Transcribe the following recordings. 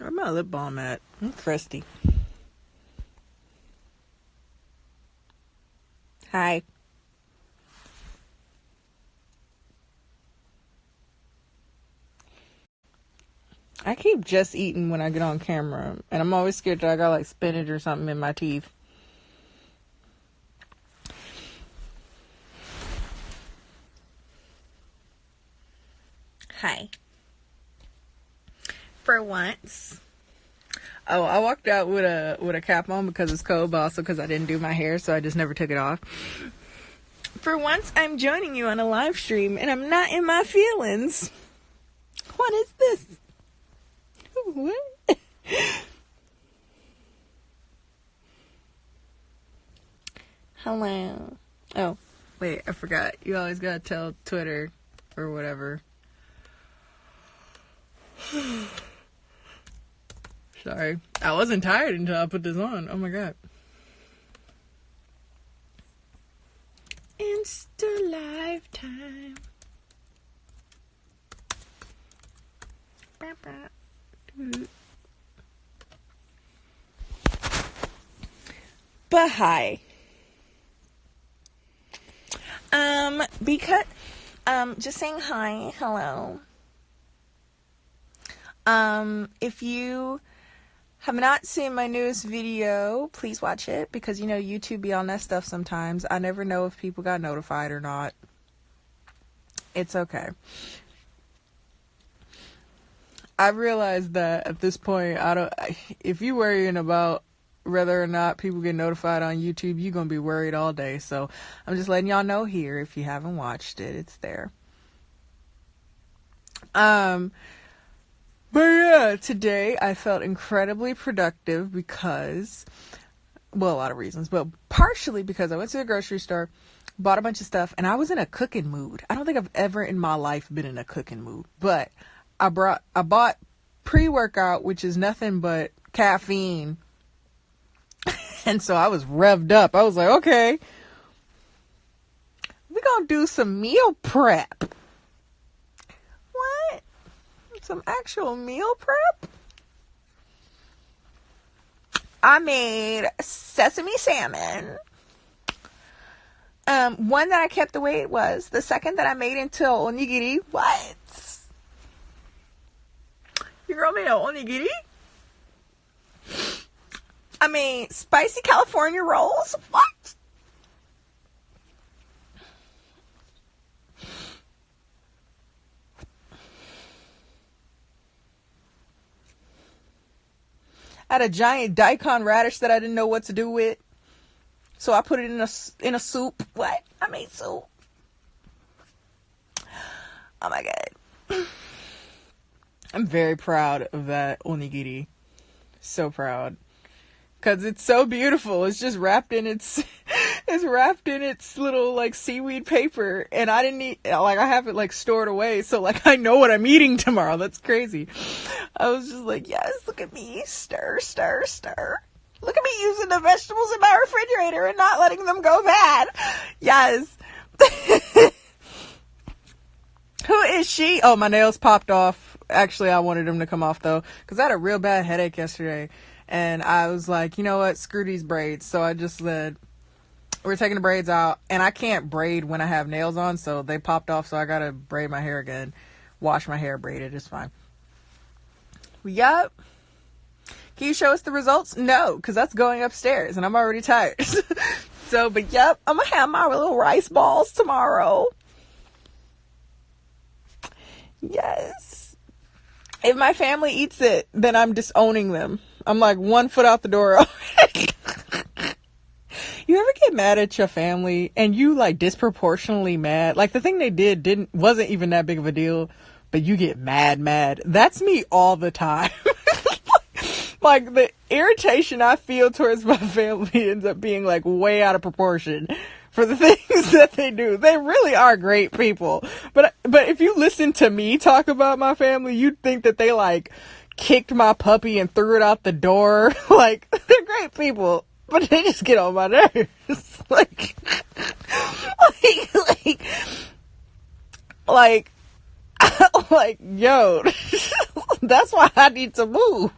Where my lip balm at? I'm crusty. Hi. I keep just eating when I get on camera, and I'm always scared that I got like spinach or something in my teeth. Hi. For once. Oh, I walked out with a cap on because it's cold, but also because I didn't do my hair, so I just never took it off. For once, I'm joining you on a live stream, and I'm not in my feelings. What is this? What? Hello. Oh, wait, I forgot. You always gotta tell Twitter or whatever. Sorry. I wasn't tired until I put this on. Oh my god. Insta lifetime. But hi. Because just saying hi, hello. If you have not seen my newest video, please watch it, because you know YouTube be on that stuff sometimes. I never know if people got notified or not. It's okay. I realized that at this point, if you worrying about whether or not people get notified on YouTube, you're gonna be worried all day. So I'm just letting y'all know here, if you haven't watched it, it's there. But yeah, today I felt incredibly productive because, well, a lot of reasons, but partially because I went to the grocery store, bought a bunch of stuff, and I was in a cooking mood. I don't think I've ever in my life been in a cooking mood, but I bought pre-workout, which is nothing but caffeine. And so I was revved up. I was like, okay, we're gonna do some meal prep. What? Some actual meal prep? I made sesame salmon. One that I kept the way it was. The second that I made into onigiri. What? Your girl made an onigiri? I mean, spicy California rolls? What? I had a giant daikon radish that I didn't know what to do with, so I put it in a soup. What? I made soup. Oh my god. I'm very proud of that onigiri. So proud. Cause it's so beautiful. It's just wrapped in its little like seaweed paper, and I didn't eat, like, I have it like stored away, so like I know what I'm eating tomorrow. That's crazy. I was just like, yes, look at me, stir, stir, stir. Look at me using the vegetables in my refrigerator and not letting them go bad. Yes. Who is she? Oh, my nails popped off. Actually, I wanted them to come off though, because I had a real bad headache yesterday. And I was like, you know what? Screw these braids. So I just said, we're taking the braids out. And I can't braid when I have nails on. So they popped off. So I got to braid my hair again. Wash my hair, braid it. It's fine. Yup. Can you show us the results? No, because that's going upstairs. And I'm already tired. So, but yup. I'm going to have my little rice balls tomorrow. Yes. If my family eats it, then I'm disowning them. I'm like 1 foot out the door. You ever get mad at your family and you like disproportionately mad? Like the thing they did wasn't even that big of a deal, but you get mad. That's me all the time. Like the irritation I feel towards my family ends up being like way out of proportion for the things that they do. They really are great people. But if you listen to me talk about my family, you'd think that they like kicked my puppy and threw it out the door. Like, they're great people, but they just get on my nerves. like, like, yo, That's why I need to move.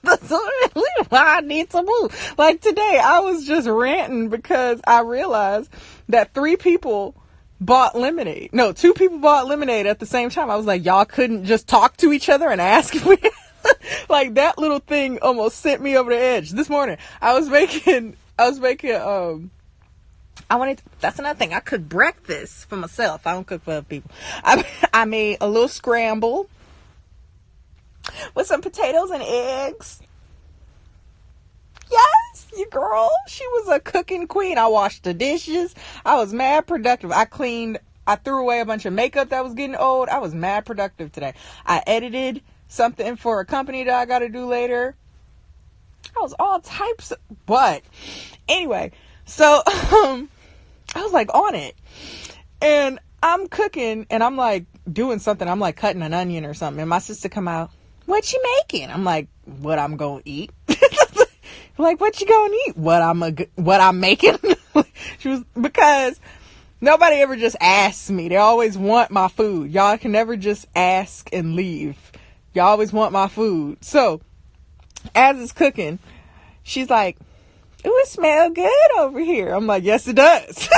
That's really why I need to move. Like today, I was just ranting because I realized that 3 people bought lemonade. No, 2 people bought lemonade at the same time. I was like, y'all couldn't just talk to each other and ask if we... Like that little thing almost sent me over the edge. This morning, that's another thing. I cook breakfast for myself. I don't cook for other people. I made a little scramble with some potatoes and eggs. Yes, you girl. She was a cooking queen. I washed the dishes. I was mad productive. I threw away a bunch of makeup that was getting old. I was mad productive today. I edited something for a company that I got to do later. I was all types of, but anyway, so I was like on it, and I'm cooking and I'm like doing something. I'm like cutting an onion or something, and my sister come out, what you making? I'm like, what I'm gonna eat. Like, what you gonna eat? What I'm making. She was, because nobody ever just asks me. They always want my food. Y'all can never just ask and leave. Y'all always want my food. So as it's cooking, she's like, ooh, it smells good over here. I'm like, yes, it does.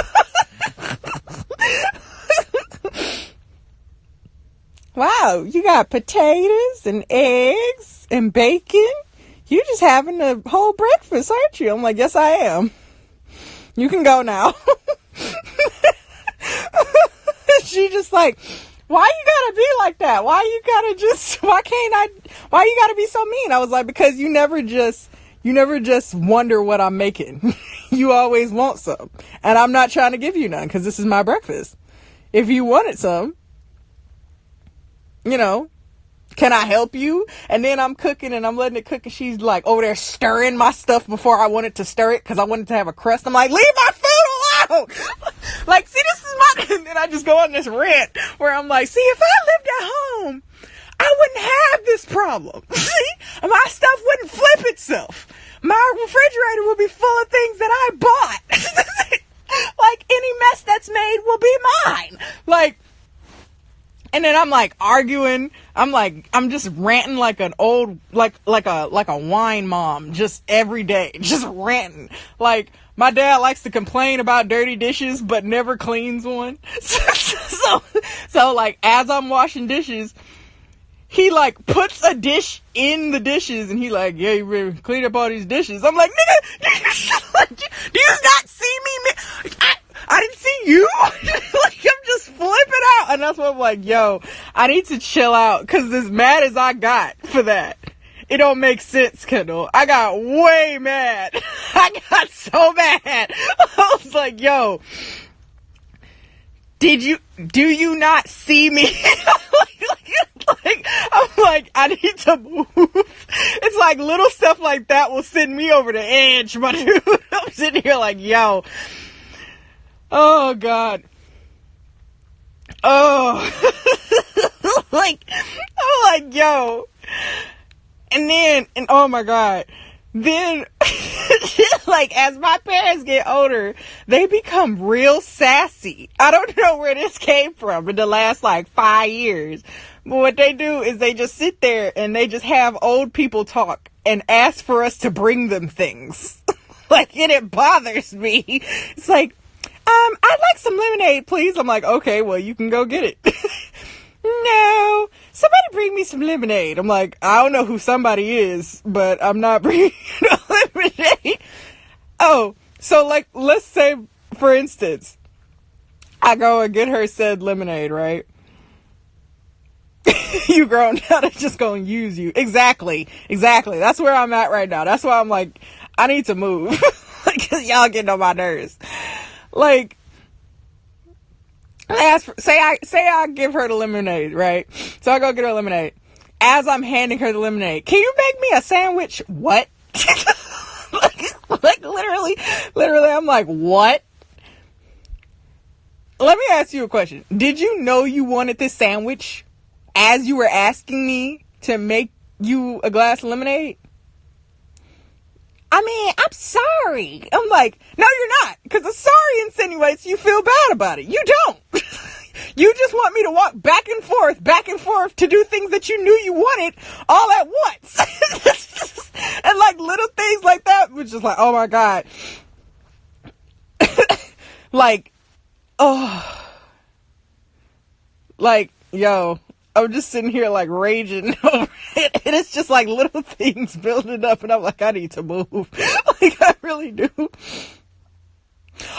Wow, you got potatoes and eggs and bacon. You just having a whole breakfast, aren't you? I'm like, yes, I am. You can go now. She just like, why you gotta be like that? Why you gotta be so mean? I was like, because you never just wonder what I'm making. You always want some. And I'm not trying to give you none because this is my breakfast. If you wanted some, can I help you? And then I'm cooking and I'm letting it cook and she's like over there stirring my stuff before I wanted to stir it because I wanted to have a crust. I'm like, leave my food alone. Like, see, this is my, and then I just go on this rant where I'm like, see, if I lived at home, I wouldn't have this problem. See, my stuff wouldn't flip itself. My refrigerator would be full of things that I bought. Like, any mess that's made will be mine. Like, and then I'm like arguing. I'm just ranting like an old, like a wine mom, just every day, just ranting. Like, my dad likes to complain about dirty dishes, but never cleans one. So like, as I'm washing dishes, he like puts a dish in the dishes and he like, yeah, you better clean up all these dishes. I'm like, nigga, do you not see me? I didn't see you. Like, I'm just flipping out. And that's what I'm like, yo, I need to chill out because as mad as I got for that, it don't make sense, Kendall. I got way mad. I got so mad. I was like, yo, do you not see me? I'm like, I need to move. It's like little stuff like that will send me over the edge, my dude. I'm sitting here like, yo, oh God. Oh, like, I'm like, yo, and oh my God, then like, as my parents get older, they become real sassy. I don't know where this came from in the last like 5 years, but what they do is they just sit there and they just have old people talk and ask for us to bring them things. Like, and it bothers me. It's like, I'd like some lemonade, please. I'm like, okay, well, you can go get it. No, somebody bring me some lemonade. I'm like, I don't know who somebody is, but I'm not bringing no lemonade. Oh, so like, let's say, for instance, I go and get her said lemonade, right? You grown now, they're just gonna use you. Exactly. That's where I'm at right now. That's why I'm like, I need to move. Because y'all getting on my nerves. Like, say I give her the lemonade, right? So I go get her lemonade. As I'm handing her the lemonade, can you make me a sandwich? What? like literally, I'm like, what? Let me ask you a question. Did you know you wanted this sandwich as you were asking me to make you a glass of lemonade? I mean, I'm sorry. I'm like, no, you're not. Because the sorry insinuates you feel bad about it. You don't. You just want me to walk back and forth to do things that you knew you wanted all at once. And like little things like that was just like, oh my God. Like, oh, like, yo, I'm just sitting here like raging over it. And it's just like little things building up. And I'm like, I need to move. Like, I really do.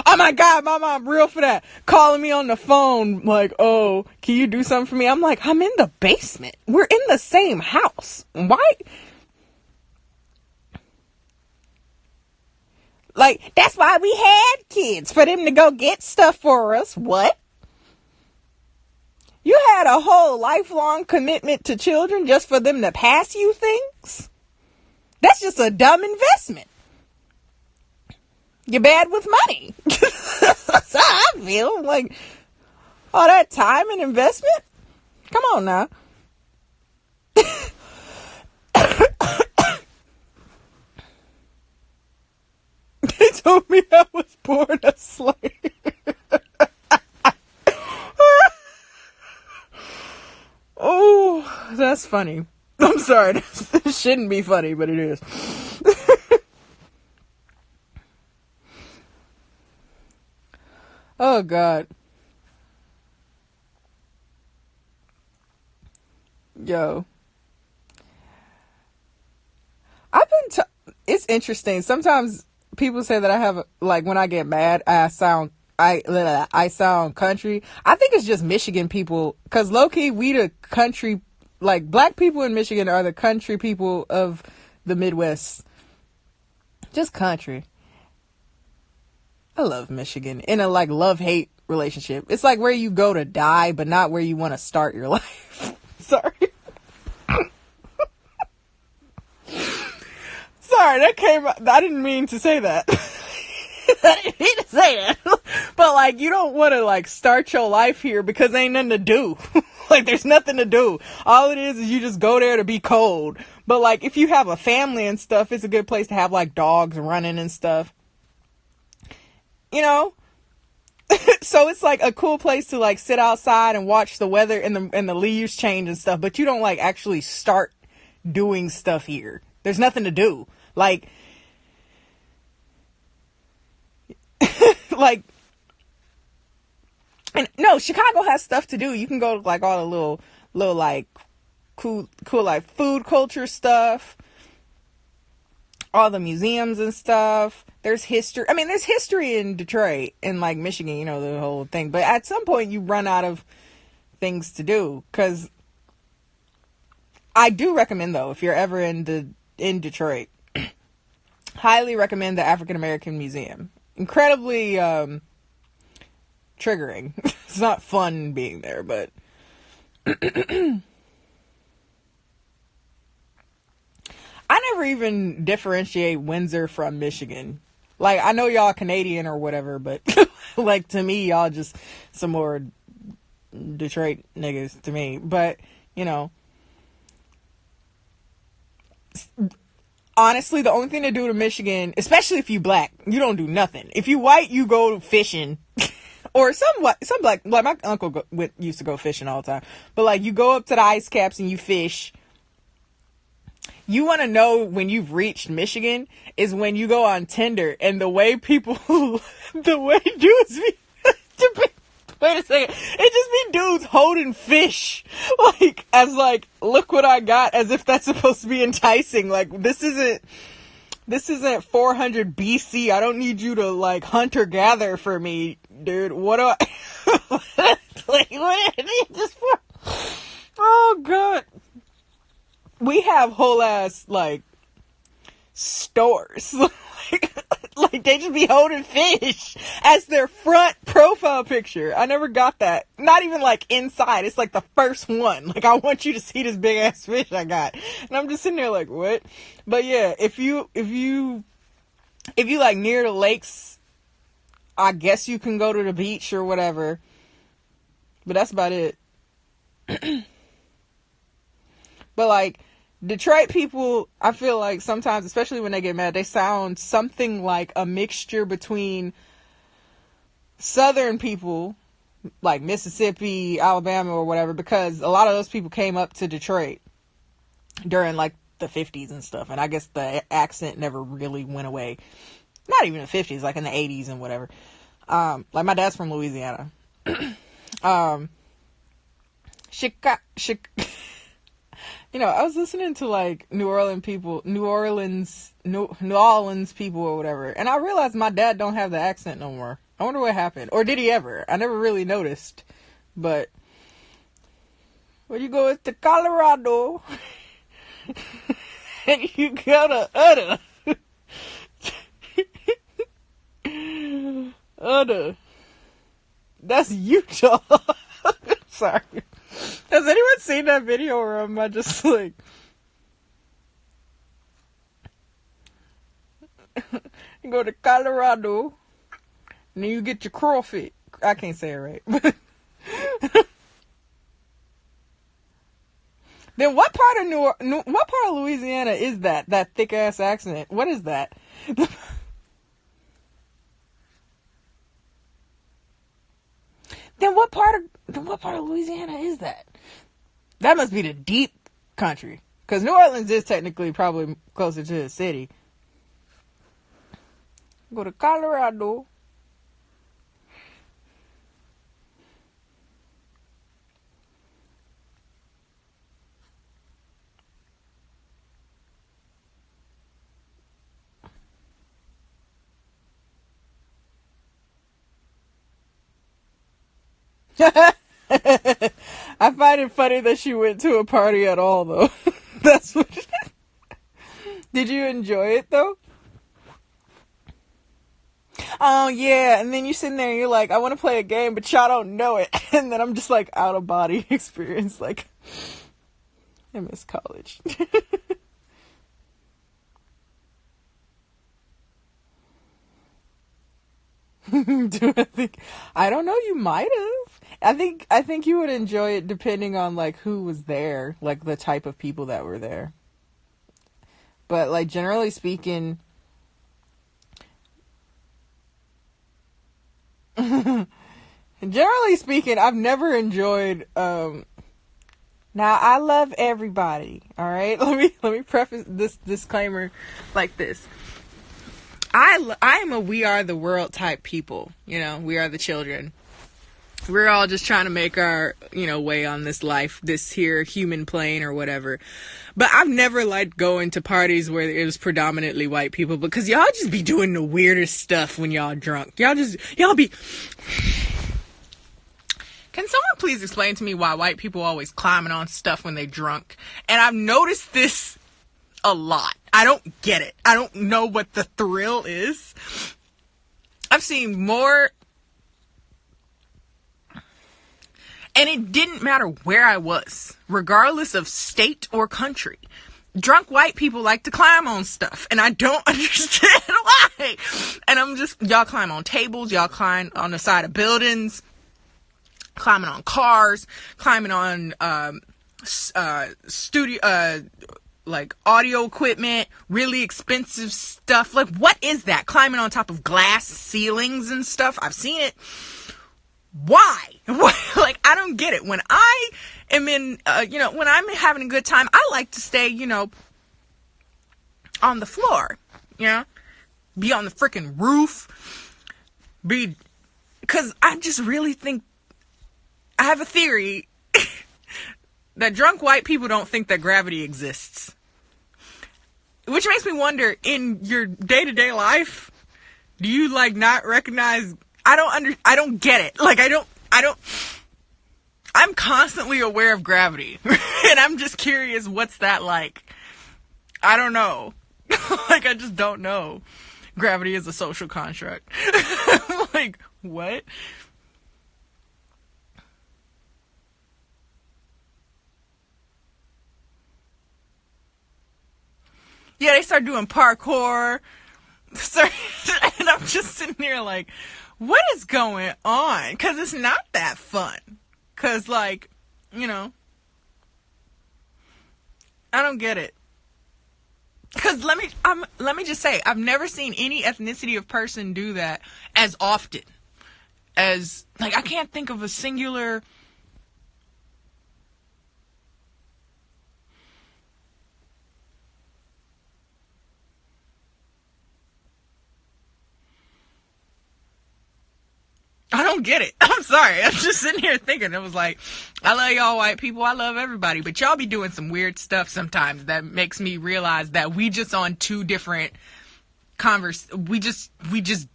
Oh my God, my mom real for that. Calling me on the phone like, oh, can you do something for me? I'm like, I'm in the basement. We're in the same house. Why? Like, that's why we had kids, for them to go get stuff for us. What? You had a whole lifelong commitment to children just for them to pass you things? That's just a dumb investment. You're bad with money. That's how I feel. Like, all that time and investment? Come on now. They told me I was born a slave. Oh, that's funny. I'm sorry. This shouldn't be funny, but it is. Oh, God. Yo. It's interesting. Sometimes people say that I have, like, when I get mad, I sound country. I think it's just Michigan people, because low-key, we the country, like, black people in Michigan are the country people of the Midwest. Just country. I love Michigan in a like love-hate relationship. It's like where you go to die, but not where you want to start your life. Sorry. Sorry, that came out. I didn't mean to say that. I didn't mean to say that. But like, you don't want to like start your life here because there ain't nothing to do. Like, there's nothing to do. All it is you just go there to be cold. But like, if you have a family and stuff, it's a good place to have like dogs running and stuff. You know, so it's like a cool place to like sit outside and watch the weather and the leaves change and stuff. But you don't like actually start doing stuff here. There's nothing to do. Like, like, and no, Chicago has stuff to do. You can go to like all the little like cool like food culture stuff. All the museums and stuff. There's history. I mean, there's history in Detroit and like Michigan, you know, the whole thing. But at some point you run out of things to do. Cause I do recommend though, if you're ever in Detroit, highly recommend the African American Museum. Incredibly, triggering. It's not fun being there, but I never even differentiate Windsor from Michigan. Like, I know y'all Canadian or whatever, but like to me, y'all just some more Detroit niggas to me. But, you know, honestly, the only thing to do to Michigan, especially if you black, you don't do nothing. If you white, you go fishing. Or some black, like my uncle used to go fishing all the time. But like, you go up to the ice caps and you fish. You want to know when you've reached Michigan is when you go on Tinder and the way people, the way dudes be, wait a second, it just be dudes holding fish, like, as like, look what I got, as if that's supposed to be enticing. Like, this isn't 400 BC. I don't need you to like hunter gather for me, dude. What do I, like, what is this for? Oh God. We have whole ass like stores. Like they just be holding fish as their front profile picture. I never got that. Not even like inside. It's like the first one. Like, I want you to see this big ass fish I got. And I'm just sitting there like, what? But yeah, if you like near the lakes, I guess you can go to the beach or whatever. But that's about it. But like, Detroit people, I feel like sometimes, especially when they get mad, they sound something like a mixture between Southern people like Mississippi, Alabama, or whatever, because a lot of those people came up to Detroit during like the 50s and stuff, and I guess the accent never really went away. Not even the 50s, like in the 80s and whatever. Like my dad's from Louisiana. You know, I was listening to like New Orleans people or whatever, and I realized my dad don't have the accent no more. I wonder what happened, or did he ever? I never really noticed. But when you go to Colorado and you go to that's Utah. Sorry. Has anyone seen that video, or am I just like... You go to Colorado, and then you get your crawfish. I can't say it right. Then what part of Louisiana is that? That thick ass accent. What is that? Then what part of Louisiana is that? That must be the deep country, because New Orleans is technically probably closer to the city. Go to Colorado. I find it funny that she went to a party at all, though. That's what. Did you enjoy it though? Oh yeah, and then you're sitting there and you're like, I want to play a game, but y'all don't know it. And then I'm just like, out of body experience, like, I miss college. Do I think? I don't know. You might have. I think you would enjoy it depending on like who was there, like the type of people that were there. But like generally speaking, I've never enjoyed. Now I love everybody. All right, let me preface this disclaimer like this. I am a we are the world type people. You know, we are the children. We're all just trying to make our, way on this life, this here human plane or whatever. But I've never liked going to parties where it was predominantly white people, because y'all just be doing the weirdest stuff when y'all drunk. Y'all be... Can someone please explain to me why white people always climbing on stuff when they drunk? And I've noticed this a lot. I don't get it. I don't know what the thrill is. I've seen more... And it didn't matter where I was, regardless of state or country. Drunk white people like to climb on stuff, and I don't understand why. And I'm just, y'all climb on tables, y'all climb on the side of buildings, climbing on cars, climbing on like audio equipment, really expensive stuff. Like, what is that? Climbing on top of glass ceilings and stuff. I've seen it. Why? Like, I don't get it. When I am in, when I'm having a good time, I like to stay, on the floor, be on the freaking roof, because I just really think, I have a theory that drunk white people don't think that gravity exists. Which makes me wonder, in your day-to-day life, do you, not recognize... I don't get it. Like, I'm constantly aware of gravity. And I'm just curious, what's that like? I don't know. Like, I just don't know. Gravity is a social construct. Like, what? Yeah, they start doing parkour. And I'm just sitting there like... What is going on? Because it's not that fun. Because, I don't get it. Because let me just say, I've never seen any ethnicity of person do that as often as, like, I can't think of a singular. I don't get it. I'm sorry. I'm just sitting here thinking. It was like, I love y'all white people. I love everybody. But y'all be doing some weird stuff sometimes that makes me realize that we just on two different we just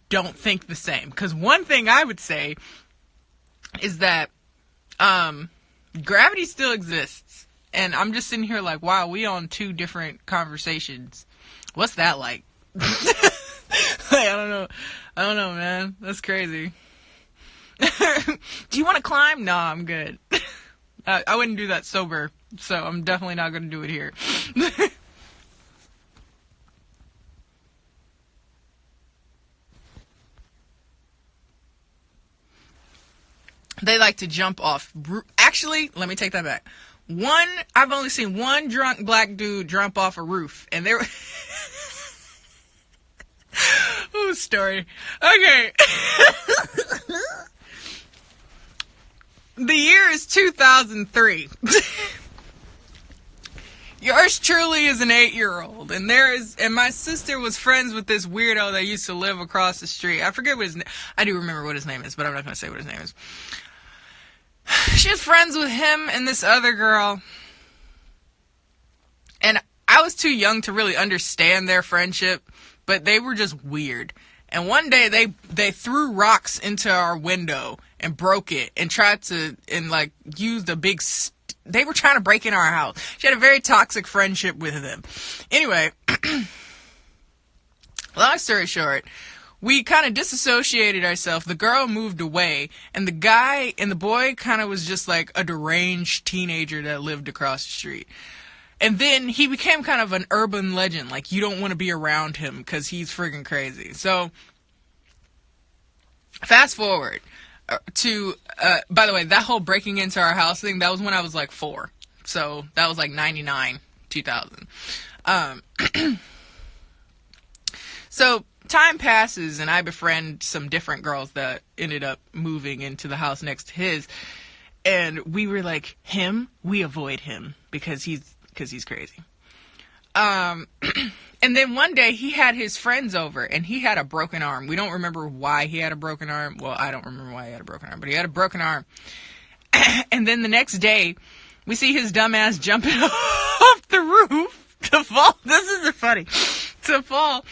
don't think the same. Because one thing I would say is that gravity still exists. And I'm just sitting here like, wow, we on two different conversations. What's that like? I don't know, man. That's crazy. Do you want to climb? No, I'm good. I wouldn't do that sober, so I'm definitely not going to do it here. They like to jump off. Actually, let me take that back. I've only seen one drunk black dude jump off a roof, and there. Oh, story. Okay. The year is 2003. Yours truly is an 8-year-old, and my sister was friends with this weirdo that used to live across the street. I forget what his name. I do remember what his name is, but I'm not going to say what his name is. She was friends with him and this other girl, and I was too young to really understand their friendship, but they were just weird. And one day they threw rocks into our window and broke it and tried to, and like used a big, they were trying to break in our house. She had a very toxic friendship with them. Anyway, long story short, we kind of disassociated ourselves. The girl moved away, and the boy kind of was just like a deranged teenager that lived across the street. And then he became kind of an urban legend. Like, you don't want to be around him because he's friggin' crazy. So, fast forward to, by the way, that whole breaking into our house thing, that was when I was like 4. So, that was like 99, 2000. So, time passes, and I befriend some different girls that ended up moving into the house next to his. And we were like, we avoid him because he's crazy. And then one day he had his friends over, and he had a broken arm. We don't remember why he had a broken arm. Well, I don't remember why he had a broken arm, but he had a broken arm. And then the next day, we see his dumb ass jumping off the roof to fall. This isn't funny. To fall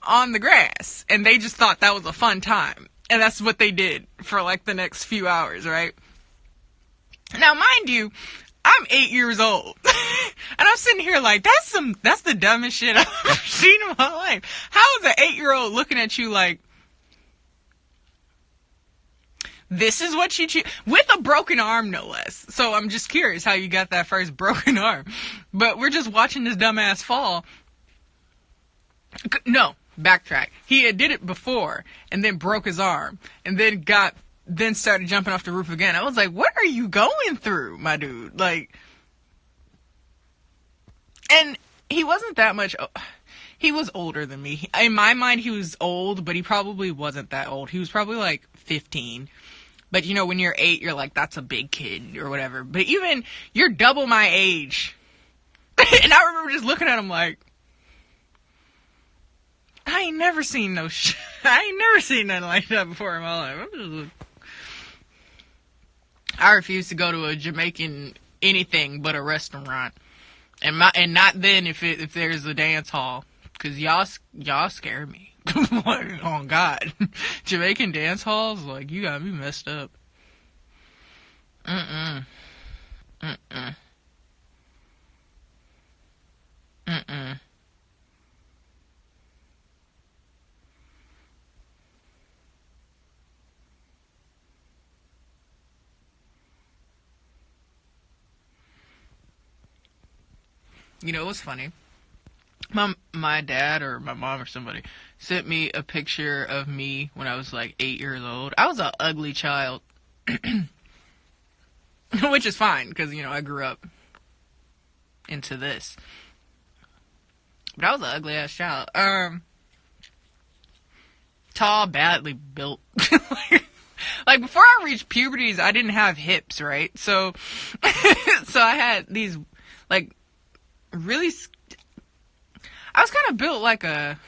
on the grass. And they just thought that was a fun time. And that's what they did for like the next few hours, right? Now, mind you, I'm 8 years old. And I'm sitting here like, that's the dumbest shit I've ever seen in my life. How is an 8-year-old looking at you like, this is what you choose? With a broken arm, no less. So I'm just curious how you got that first broken arm. But we're just watching this dumbass fall. No, backtrack. He had did it before and then broke his arm and then started jumping off the roof again. I was like, what are you going through, my dude? Like, and he wasn't that much, he was older than me. In my mind, he was old, but he probably wasn't that old. He was probably like 15. But you know, when you're 8, you're like, that's a big kid or whatever. But even, you're double my age. And I remember just looking at him like, I ain't never seen I ain't never seen nothing like that before in my life. I refuse to go to a Jamaican anything but a restaurant, and not then if there's a dance hall, cause y'all scare me. Like, oh God, Jamaican dance halls, like, you got me messed up. Mm-mm. You know what's funny? My dad or my mom or somebody sent me a picture of me when I was like 8 years old. I was an ugly child. Which is fine, because, you know, I grew up into this. But I was an ugly ass child. Tall, badly built. Like, before I reached puberty, I didn't have hips, right? So, so I had these, like, really, I was kind of built like a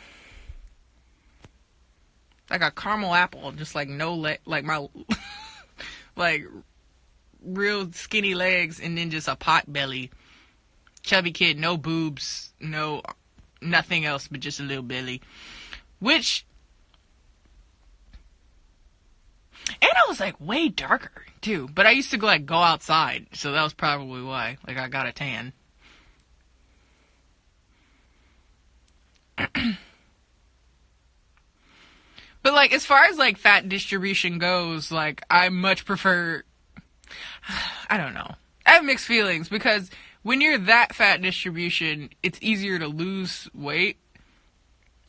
caramel apple, just like no like my, like, real skinny legs, and then just a pot belly. Chubby kid, no boobs, no, nothing else but just a little belly. Which, and I was like way darker too, but I used to like go outside, so that was probably why. Like, I got a tan. But like, as far as like fat distribution goes, like, I much prefer, I don't know. I have mixed feelings, because when you're that fat distribution, it's easier to lose weight.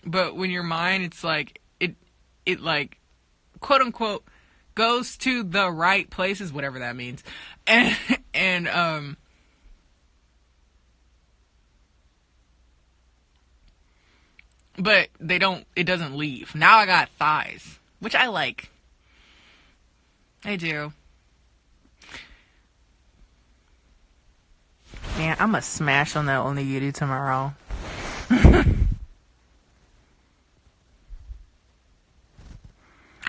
But when you're mine, it's like, it like, quote unquote, goes to the right places, whatever that means. And but it doesn't leave. Now I got thighs, which I like. I do. Man, I'm gonna smash on that onigiri tomorrow.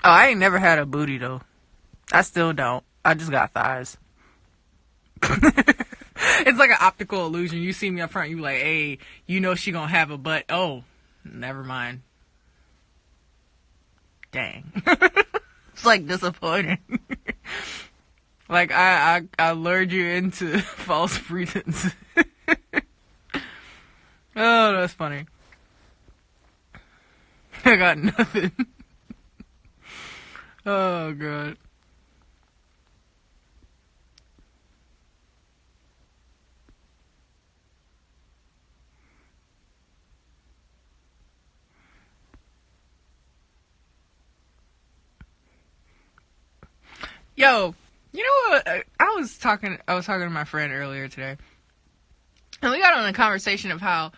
Oh, I ain't never had a booty, though. I still don't. I just got thighs. It's like an optical illusion. You see me up front, you like, hey, you know she gonna have a butt. Oh, never mind. Dang. It's like disappointing. Like, I lured you into false pretense. Oh, that's funny. I got nothing. Oh, God. Yo, you know what? I was talking to my friend earlier today, and we got on a conversation of how,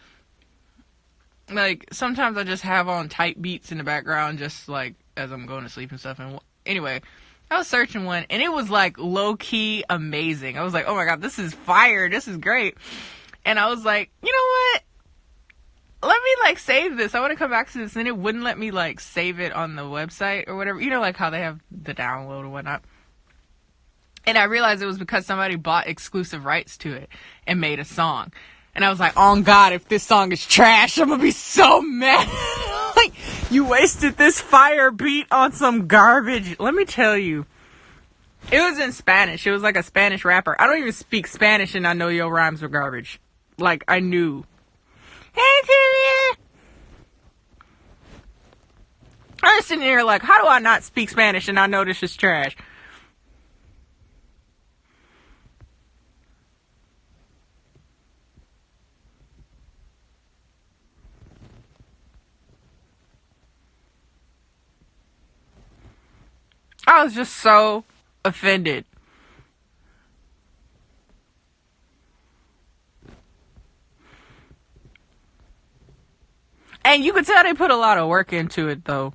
like, sometimes I just have on tight beats in the background, just like as I'm going to sleep and stuff. And anyway, I was searching one, and it was like low key amazing. I was like, oh my God, this is fire. This is great. And I was like, you know what? Let me like save this. I want to come back to this. And it wouldn't let me like save it on the website or whatever. You know, like how they have the download or whatnot. And I realized it was because somebody bought exclusive rights to it and made a song. And I was like, oh God, if this song is trash, I'm gonna be so mad. Like, you wasted this fire beat on some garbage. Let me tell you. It was in Spanish. It was like a Spanish rapper. I don't even speak Spanish, and I know your rhymes were garbage. Like, I knew. Hey, Julia! I was sitting here like, how do I not speak Spanish and I know this is trash? I was just so offended. And you could tell they put a lot of work into it, though.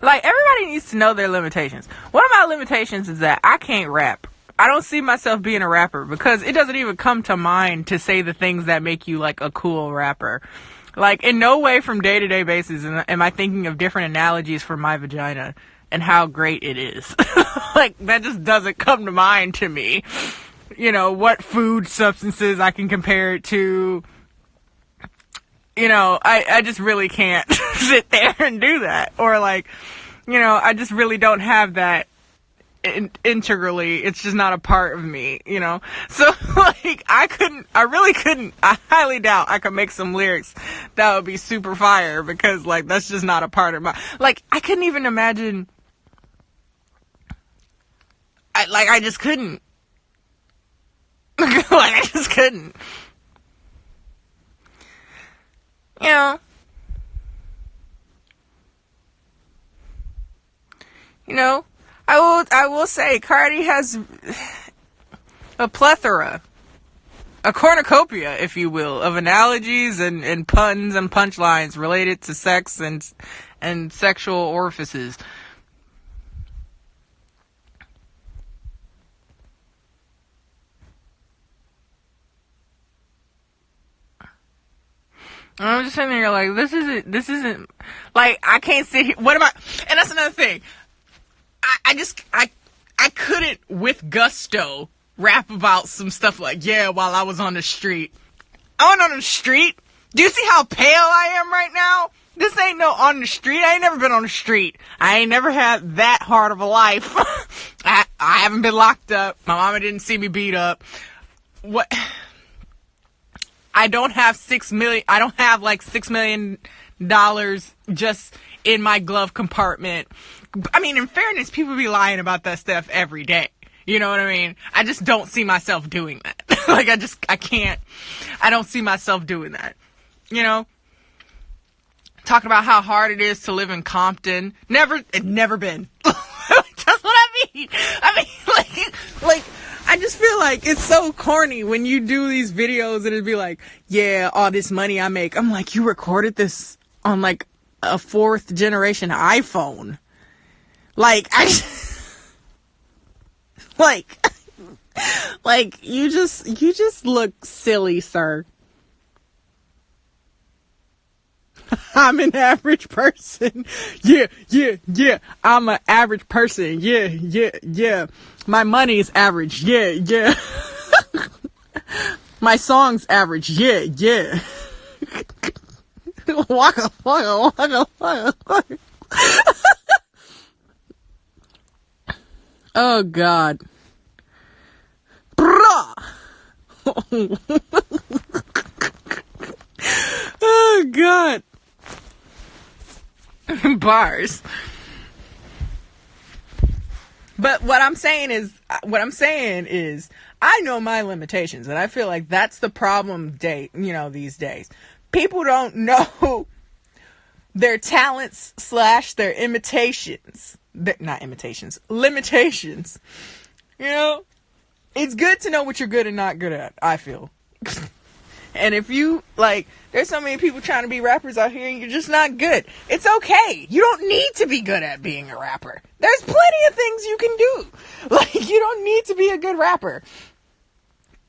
Like, everybody needs to know their limitations. One of my limitations is that I can't rap. I don't see myself being a rapper because it doesn't even come to mind to say the things that make you like a cool rapper. Like, in no way from day-to-day basis am I thinking of different analogies for my vagina and how great it is. Like, that just doesn't come to mind to me. You know, what food substances I can compare it to. You know, I just really can't sit there and do that. Or like, you know, I just really don't have that integrally. It's just not a part of me, you know? So like, I really couldn't, I highly doubt I could make some lyrics that would be super fire, because like, that's just not a part of my, like, I couldn't even imagine, I just couldn't. Like, I just couldn't. You know, I will say Cardi has a plethora a cornucopia, if you will, of analogies and puns and punchlines related to sex and sexual orifices. And I'm just sitting there like, this isn't, like, I can't sit here, what am I, and that's another thing, I couldn't with gusto rap about some stuff like, yeah, while I was on the street. I went on the street. Do you see how pale I am right now? This ain't no on the street. I ain't never been on the street. I ain't never had that hard of a life. I haven't been locked up. My mama didn't see me beat up. What? I don't have like $6 million just in my glove compartment. I mean, in fairness, people be lying about that stuff every day. You know what I mean? I just don't see myself doing that. Like, I don't see myself doing that. You know? Talking about how hard it is to live in Compton. Never been. That's what I mean. Like, I just feel like it's so corny when you do these videos and it'd be like, yeah, all this money I make. I'm like, you recorded this on like a 4th generation iPhone. Like, like, you just look silly, sir. I'm an average person. Yeah. I'm an average person. Yeah. My money is average. Yeah. My song's average. Yeah. Waka. Oh, God. Oh, God. Bars. But what I'm saying is I know my limitations, and I feel like that's the problem these days. People don't know their talents / their limitations. You know, it's good to know what you're good and not good at, I feel. And if you, like, there's so many people trying to be rappers out here and you're just not good. It's okay. You don't need to be good at being a rapper. There's plenty of things you can do. Like, you don't need to be a good rapper.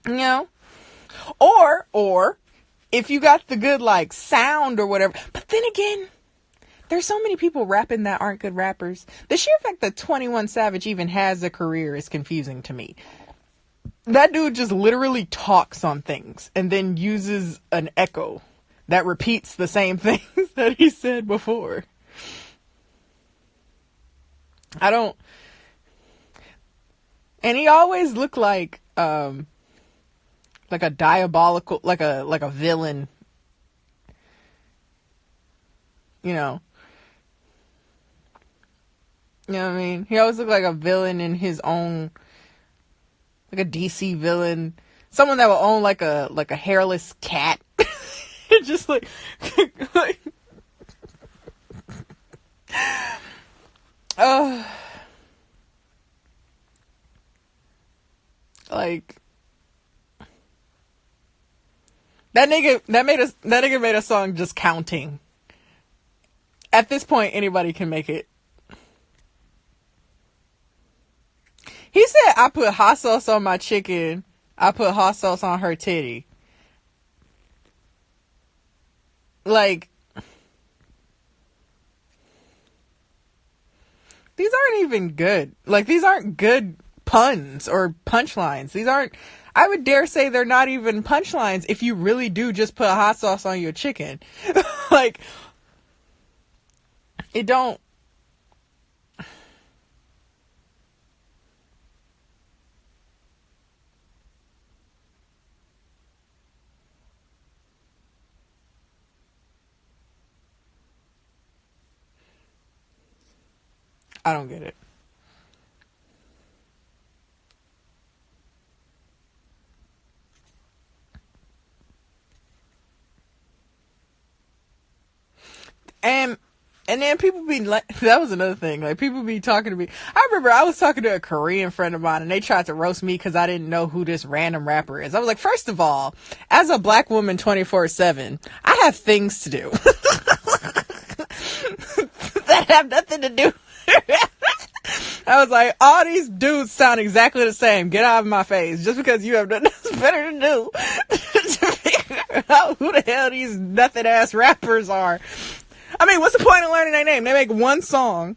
You know? Or, if you got the good, like, sound or whatever. But then again, there's so many people rapping that aren't good rappers. The sheer fact that 21 Savage even has a career is confusing to me. That dude just literally talks on things and then uses an echo that repeats the same things that he said before. And he always looked like a diabolical, like a villain, you know what I mean? He always looked like a villain in his own, like a DC villain, someone that will own like a hairless cat. Just like like that nigga made a song just counting. At this point, anybody can make it. He said, I put hot sauce on my chicken. I put hot sauce on her titty. Like, these aren't even good. Like, these aren't good puns or punchlines. These aren't, I would dare say they're not even punchlines if you really do just put hot sauce on your chicken. Like, it don't. I don't get it. And then people be like, that was another thing. Like, people be talking to me. I remember I was talking to a Korean friend of mine and they tried to roast me because I didn't know who this random rapper is. I was like, first of all, as a black woman 24/7, I have things to do that have nothing to do. I was like, all these dudes sound exactly the same. Get out of my face. Just because you have nothing else better to do to figure out who the hell these nothing ass rappers are. I mean, what's the point of learning their name? They make one song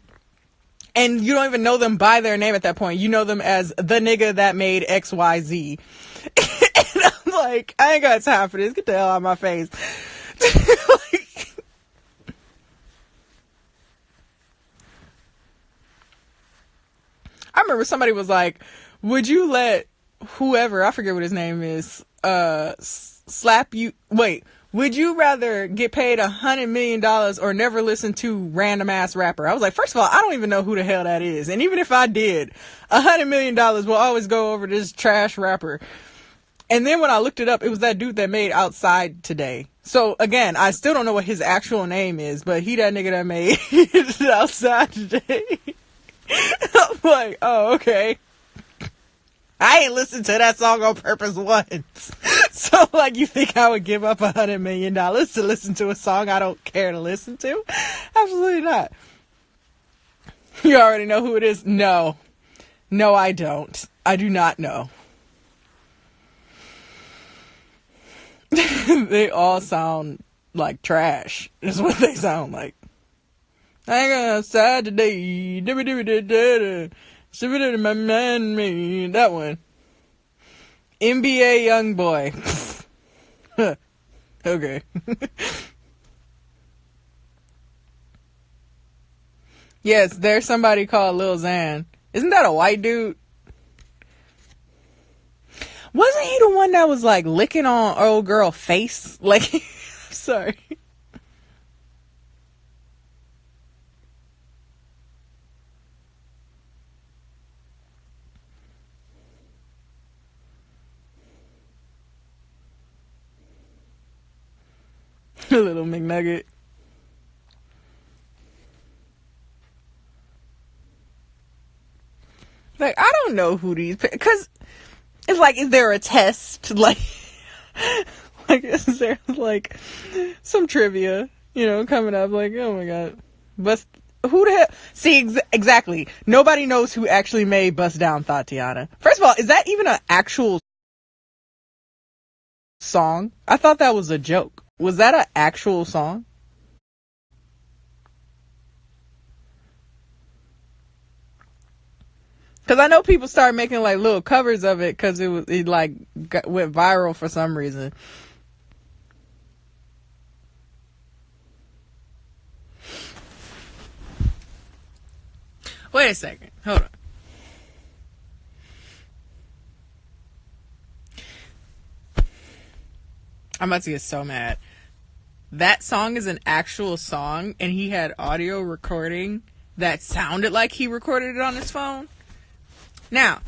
and you don't even know them by their name at that point. You know them as the nigga that made XYZ. And I'm like, I ain't got time for this. Get the hell out of my face. Like, I remember somebody was like, would you let whoever, I forget what his name is, slap you? Wait. Would you rather get paid $100 million or never listen to random ass rapper? I was like, first of all, I don't even know who the hell that is. And even if I did, $100 million will always go over this trash rapper. And then when I looked it up, it was that dude that made Outside Today. So again, I still don't know what his actual name is, but he that nigga that made Outside Today. I'm like, oh, okay. I ain't listened to that song on purpose once. So, like, you think I would give up $100 million to listen to a song I don't care to listen to? Absolutely not. You already know who it is? No. No, I don't. I do not know. They all sound like trash, is what they sound like. I ain't gonna outside today. My man, me. That one. NBA Youngboy. Okay. Yes, there's somebody called Lil Xan. Isn't that a white dude? Wasn't he the one that was like licking on old girl face? Like, sorry. Little McNugget. Like, I don't know who these, because it's like, is there a test? Like, like, is there like some trivia, coming up? Like, oh my god, but who the hell? See, exactly. Nobody knows who actually made Bust Down Tatiana. First of all, is that even an actual song? I thought that was a joke. Was that an actual song? Because I know people started making like little covers of it because it went viral for some reason. Wait a second. Hold on. I'm about to get so mad. That song is an actual song and he had audio recording that sounded like he recorded it on his phone. Now,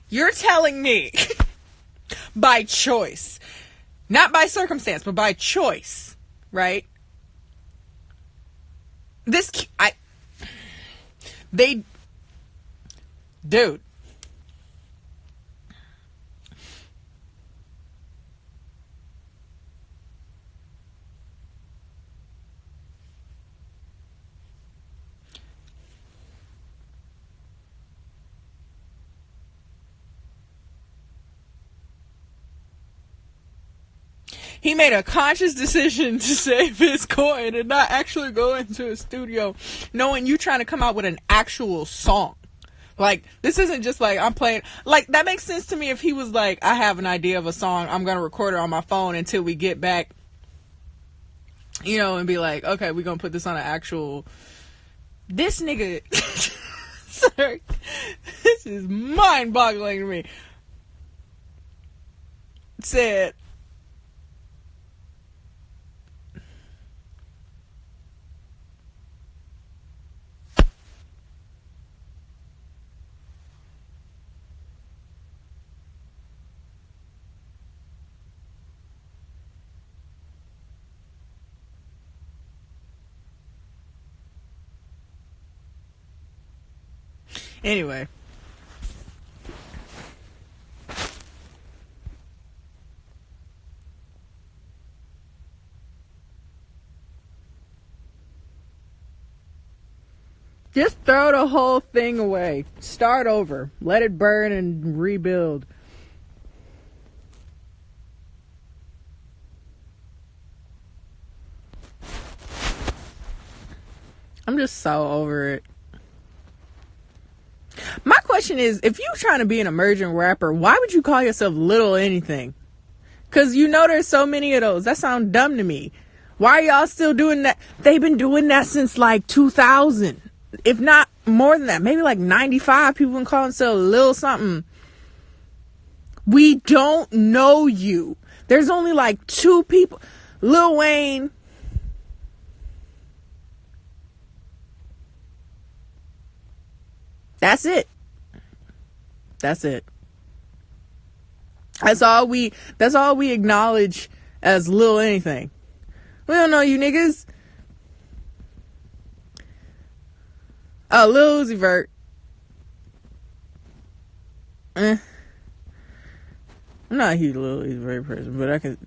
you're telling me by choice, not by circumstance, but by choice, right? Dude. He made a conscious decision to save his coin and not actually go into a studio knowing you trying to come out with an actual song. Like, this isn't just like, I'm playing. Like, that makes sense to me if he was like, I have an idea of a song, I'm going to record it on my phone until we get back, and be like, okay, we're going to put this on an actual. This nigga. Sorry. This is mind boggling to me. Said, Anyway. Just throw the whole thing away. Start over. Let it burn and rebuild. I'm just so over it. My question is, if you're trying to be an emerging rapper, why would you call yourself Little Anything? Because you know there's so many of those. That sounds dumb to me. Why are y'all still doing that? They've been doing that since like 2000. If not more than that. Maybe like 95 people been calling themselves Lil something. We don't know you. There's only like 2 people. Lil Wayne. That's it. That's it. That's all we acknowledge as Lil Anything. We don't know you niggas. Oh, Lil Uzi Vert. I'm not a huge Lil Uzi Vert person, but I can.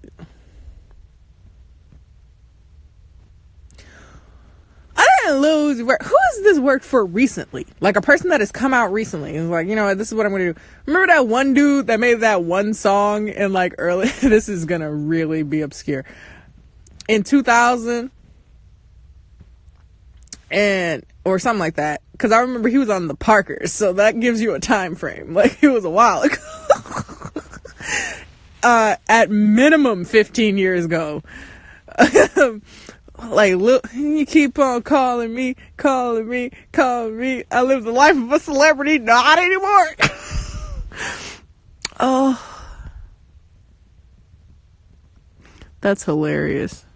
Lil Uzi Vert. Who has this worked for recently? Like a person that has come out recently and is like, you know what, this is what I'm gonna do. Remember that one dude that made that one song in like early this is gonna really be obscure. In 2000 and or something like that. Cause I remember he was on the Parkers, so that gives you a time frame. Like it was a while ago. At minimum 15 years ago. Like, look, you keep on calling me. I live the life of a celebrity, not anymore. Oh, that's hilarious.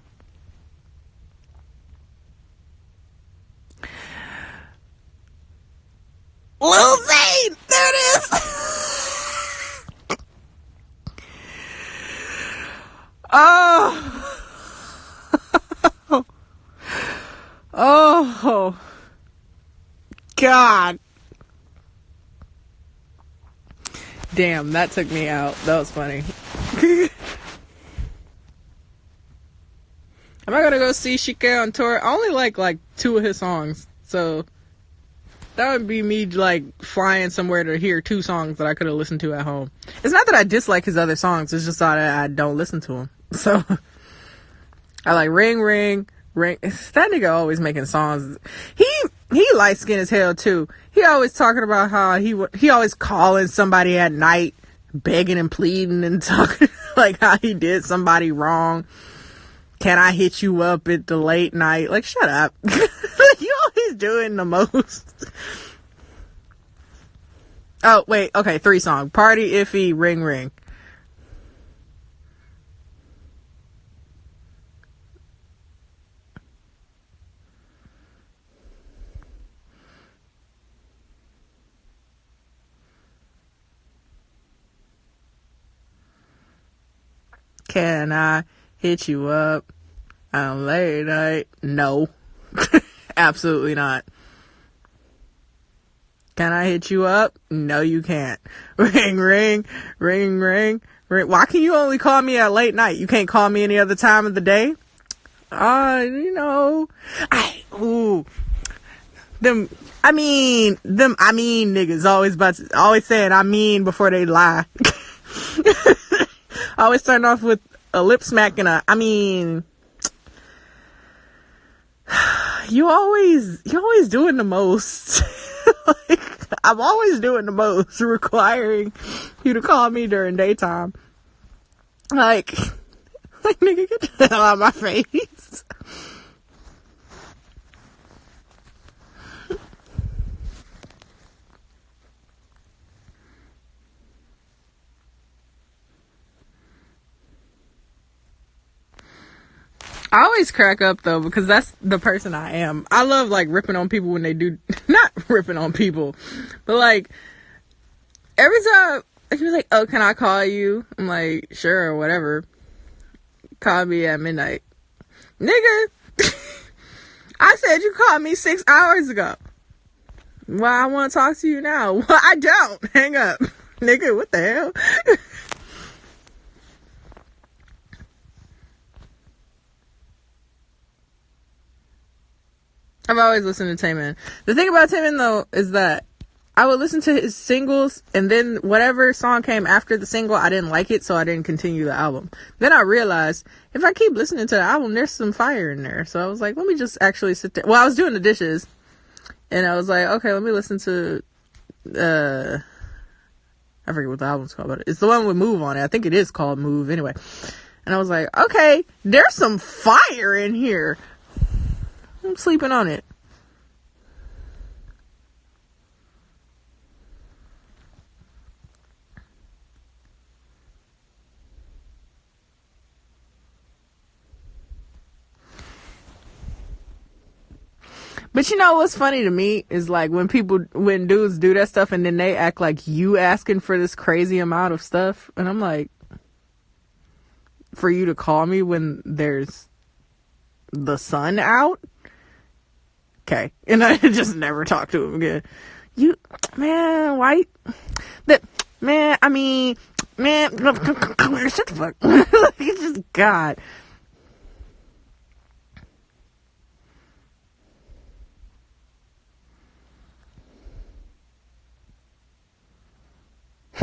Lil Zane, there it is. Oh. Oh, God. Damn, that took me out. That was funny. Am I gonna go see Shike on tour? I only like 2 of his songs. So that would be me like flying somewhere to hear 2 songs that I could have listened to at home. It's not that I dislike his other songs. It's just that I don't listen to them. So I like Ring Ring. That nigga always making songs. He light skinned as hell too. He always talking about how he always calling somebody at night, begging and pleading and talking like how he did somebody wrong. Can I hit you up at the late night? Like, shut up. You always doing the most. Oh wait, okay, 3 songs: Party, Iffy, Ring Ring. Can I hit you up on late night? No. Absolutely not. Can I hit you up? No, you can't. Ring, ring, ring, ring, ring. Why can you only call me at late night? You can't call me any other time of the day? Them niggas always saying I mean before they lie. I always start off with a lip smack and you always doing the most. Like, I'm always doing the most, requiring you to call me during daytime. Like nigga, get the hell out of my face. I always crack up though, because that's the person I am. I love like ripping on people when they do, not ripping on people, but like every time he was like, oh, can I call you? I'm like, sure, whatever. Call me at midnight. Nigga, I said you called me 6 hours ago. Well, I want to talk to you now. Well, I don't. Hang up. Nigga, what the hell? I've always listened to Taemin. The thing about Taemin, though, is that I would listen to his singles, and then whatever song came after the single, I didn't like it, so I didn't continue the album. Then I realized, if I keep listening to the album, there's some fire in there. So I was like, let me just actually sit there. Well, I was doing the dishes, and I was like, okay, let me listen to, I forget what the album's called, but it's the one with Move on it. I think it is called Move, anyway. And I was like, okay, there's some fire in here. I'm sleeping on it. But you know what's funny to me is like when dudes do that stuff and then they act like you asking for this crazy amount of stuff. And I'm like, for you to call me when there's the sun out? Okay. And I just never talk to him again. Why? Man, shut the fuck. It's just, God.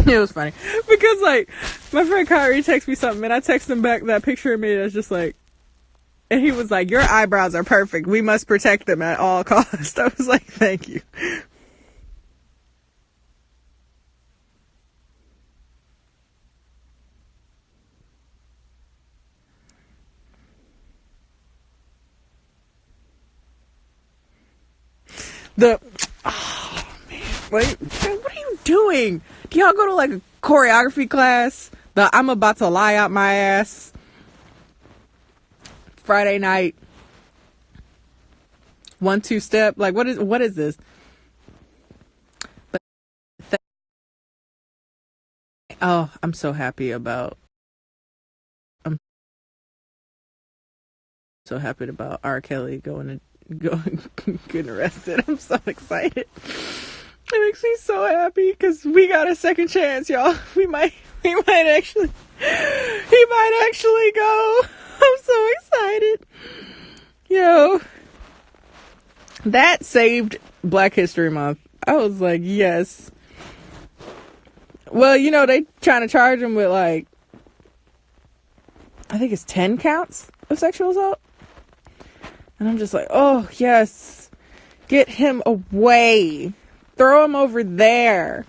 It was funny because like my friend Kyrie texted me something and I texted him back that picture of me that's just like, and he was like, your eyebrows are perfect, we must protect them at all costs. I was like, thank you. Oh man, what are you doing? Do y'all go to like a choreography class? I'm about to lie out my ass Friday night 1-2 step. Like what is this? I'm so happy about R. Kelly going getting arrested. I'm so excited. It makes me so happy because we got a second chance, y'all. He might actually go. I'm so excited. Yo, that saved Black History Month. I was like, yes. Well, you know, they trying to charge him with like, I think it's 10 counts of sexual assault. And I'm just like, oh, yes. Get him away. Throw him over there.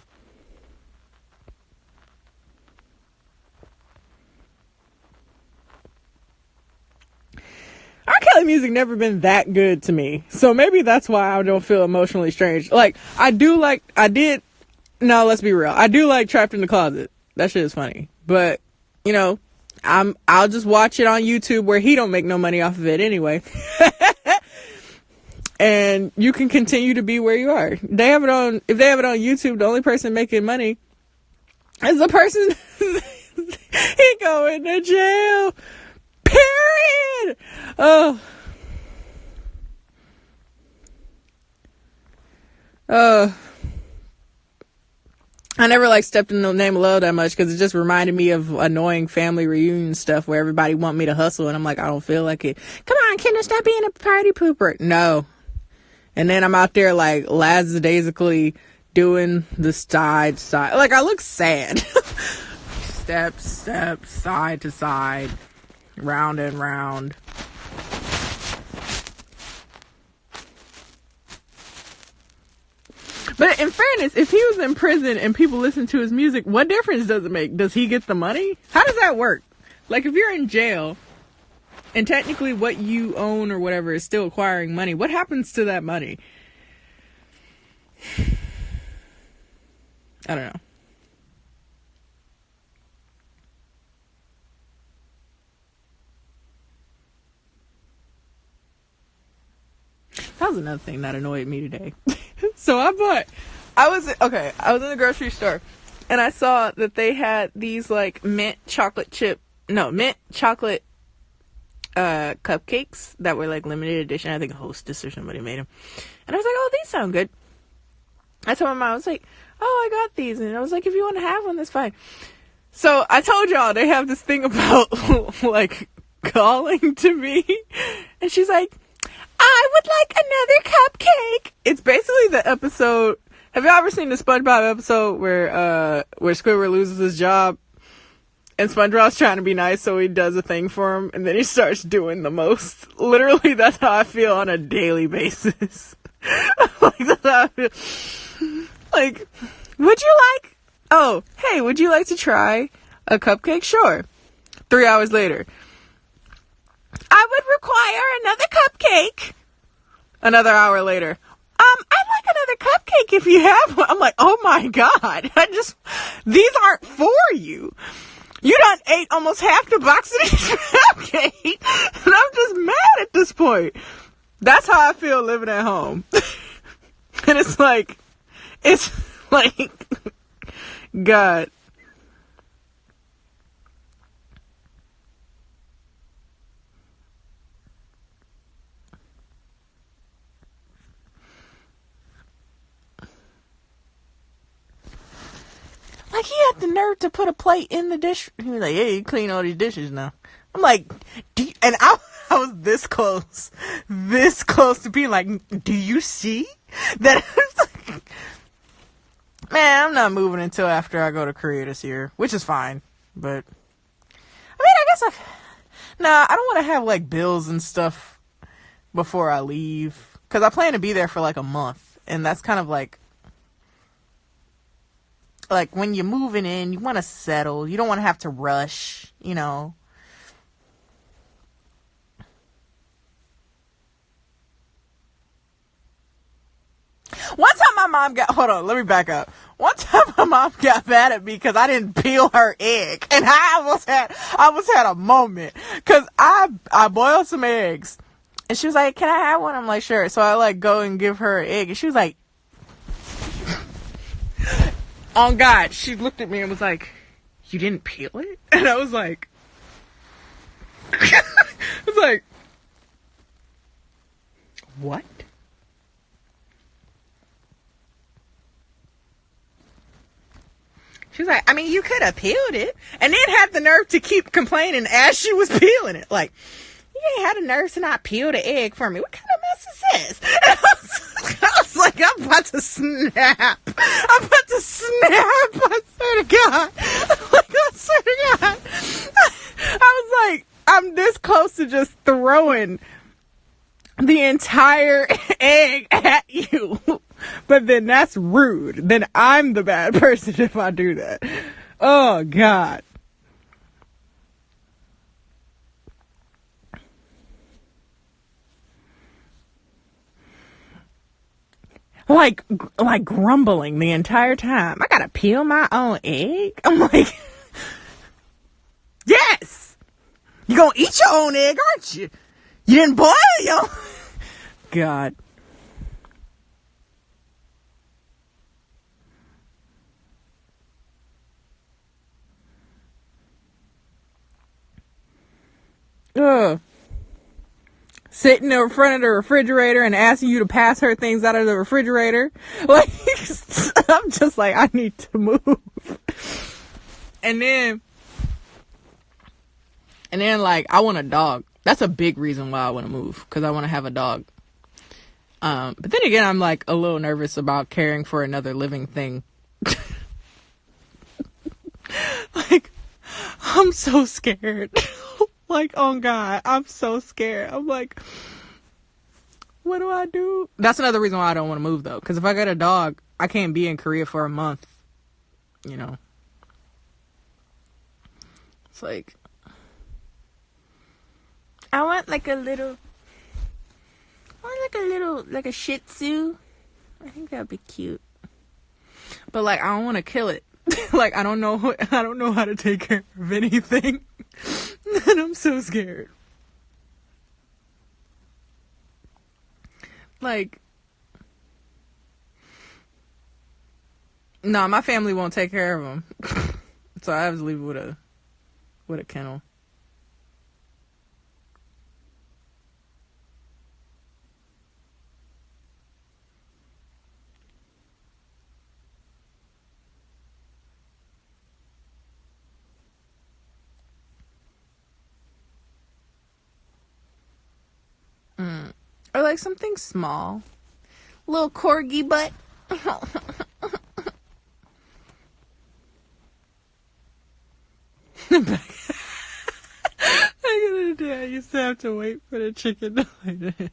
R. Kelly music never been that good to me. So maybe that's why I don't feel emotionally strange. Like, no, let's be real. I do like Trapped in the Closet. That shit is funny. But, you know, I'll just watch it on YouTube where he don't make no money off of it anyway. And you can continue to be where you are. If they have it on YouTube, the only person making money is the person he going to jail. Period. Oh. I never like stepped in the name of love that much because it just reminded me of annoying family reunion stuff where everybody want me to hustle and I'm like, I don't feel like it. Come on, Kendra, stop being a party pooper. No. And then I'm out there like lackadaisically doing the side. Like I look sad. Step, side to side, round and round. But in fairness, if he was in prison and people listen to his music, what difference does it make? Does he get the money? How does that work? Like if you're in jail and technically what you own or whatever is still acquiring money, what happens to that money? I don't know. That was another thing that annoyed me today. So I was in the grocery store and I saw that they had these like mint chocolate cupcakes that were like limited edition. I think Hostess or somebody made them. And I was like, oh, these sound good. I told my mom, I was like, oh, I got these. And I was like, if you want to have one, that's fine. So I told y'all they have this thing about like calling to me. And she's like, I would like another cupcake. It's basically the episode. Have y'all ever seen the SpongeBob episode where Squidward loses his job and SpongeBob's trying to be nice, so he does a thing for him and then he starts doing the most? Literally, that's how I feel on a daily basis. Like, that's how I feel. Like, would you like, oh, hey, would you like to try a cupcake? Sure. 3 hours later, I would require another cupcake. Another hour later, I'd like another cupcake if you have one. I'm like, oh my God. These aren't for you. You done ate almost half the box of these cupcakes. And I'm just mad at this point. That's how I feel living at home. And it's like, God. Like, he had the nerve to put a plate in the dish. He was like, yeah, you clean all these dishes now. I'm like, and I was this close to being like, do you see that? Man, I'm not moving until after I go to Korea this year, which is fine. But, I mean, I guess I don't want to have like bills and stuff before I leave. Cause I plan to be there for like a month. And that's kind of like when you're moving in, you want to settle. You don't want to have to rush, you know. One time my mom hold on, let me back up. One time my mom got mad at me because I didn't peel her egg. And I almost had a moment. Cause I boiled some eggs. And she was like, can I have one? I'm like, sure. So I like go and give her an egg. And she was like, oh God, she looked at me and was like, you didn't peel it? And I was like, what? She was like, I mean, you could have peeled it. And then had the nerve to keep complaining as she was peeling it. Like, you ain't had the nerve to not peel the egg for me. What kind of mess is this? And I was like, I'm about to snap. I swear to God. I swear to God. I was like, I'm this close to just throwing the entire egg at you. But then that's rude. Then I'm the bad person if I do that. Oh, God. Like grumbling the entire time. I gotta peel my own egg? I'm like, yes! You gonna eat your own egg, aren't you? You didn't boil your... God. Ugh. Sitting in front of the refrigerator and asking you to pass her things out of the refrigerator. Like, I'm just like, I need to move. And then like, I want a dog. That's a big reason why I want to move. Because I want to have a dog. But then again, I'm like a little nervous about caring for another living thing. Like, I'm so scared. Like, oh God, I'm so scared. I'm like, what do I do? That's another reason why I don't want to move though. Because if I get a dog, I can't be in Korea for a month. You know. It's like, I want like a Shih Tzu. I think that'd be cute. But like, I don't want to kill it. Like, I don't know how to take care of anything. And I'm so scared. Like, no, my family won't take care of them. So I have to leave it with a kennel. Or like something small. Little corgi butt. Back in the day, I used to have to wait for the chicken to lay it.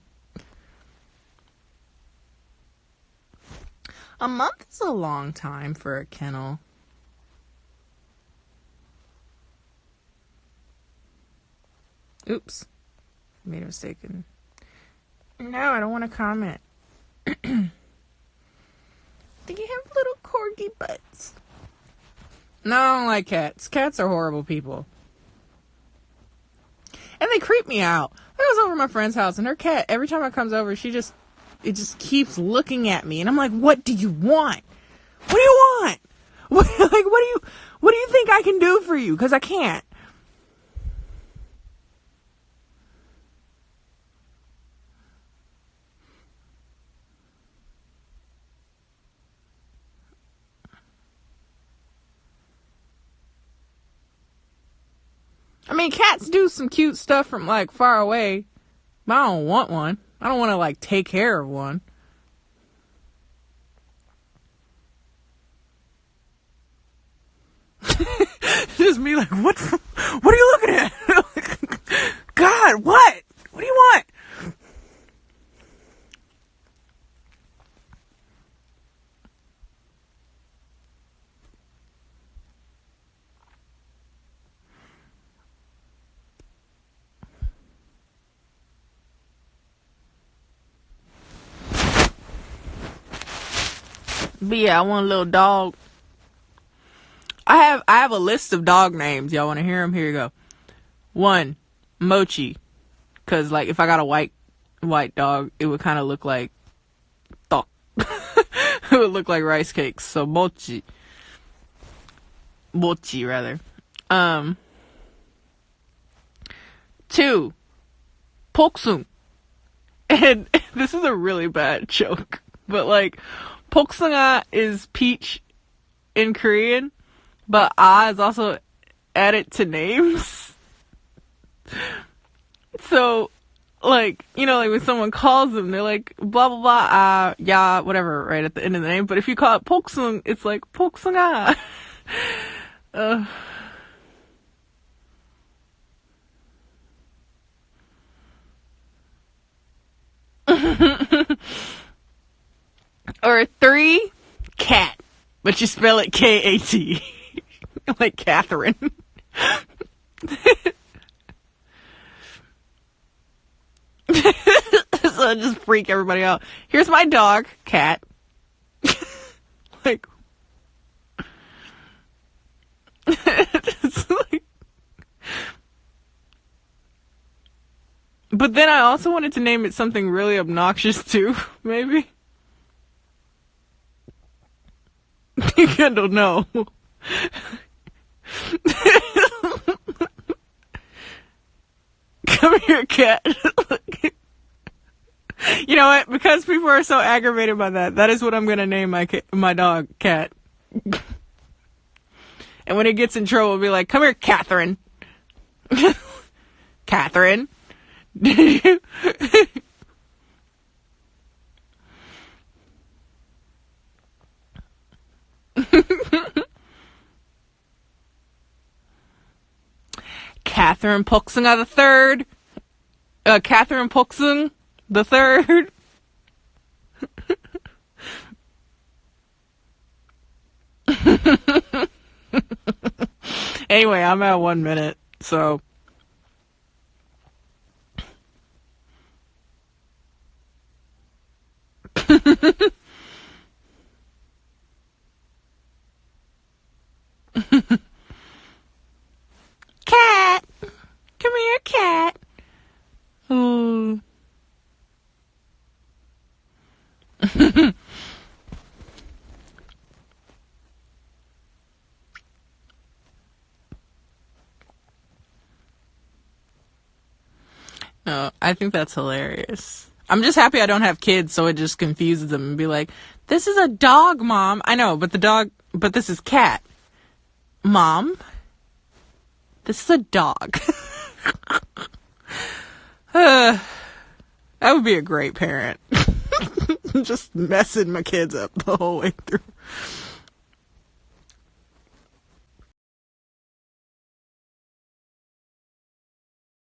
A month is a long time for a kennel. Oops. Made a mistake. No, I don't want to comment. Do you have little corgi butts? No, I don't like cats. Cats are horrible people. And they creep me out. I was over at my friend's house, and her cat, every time it comes over, it just keeps looking at me. And I'm like, what do you want? What do you want? What do you think I can do for you? Because I can't. I mean, cats do some cute stuff from, like, far away. But I don't want one. I don't want to, like, take care of one. Just me like, what are you looking at? God, what? What do you want? But yeah, I want a little dog. I have a list of dog names. Y'all want to hear them? Here you go. 1, Mochi. Because, like, if I got a white dog, it would kind of look like tok. It would look like rice cakes. So, Mochi. Mochi, rather. 2, Poksung. And this is a really bad joke. But, like, Poksunga is peach in Korean. But is also added to names. So, like, you know, like when someone calls them, they're like, blah, blah, blah, yeah, whatever, right at the end of the name. But if you call it Poksung, it's like, Poksunga. Or 3, cat. But you spell it K-A-T. Like Catherine. So I just freak everybody out. Here's my dog, Cat. Like, it's like, but then I also wanted to name it something really obnoxious too, maybe. You don't know. Come here, cat. You know what? Because people are so aggravated by that is what I'm gonna name my dog, Cat. And when it gets in trouble, it'll be like, "Come here, Catherine." Catherine. Did you? Catherine Poksung the third. Catherine Poksung the third. Anyway, I'm at 1 minute, so. Cat, come here, cat. Ooh. No, I think that's hilarious. I'm just happy I don't have kids, so it just confuses them and be like, "This is a dog, Mom." I know, but this is cat. Mom, this is a dog. That would be a great parent. Just messing my kids up the whole way through.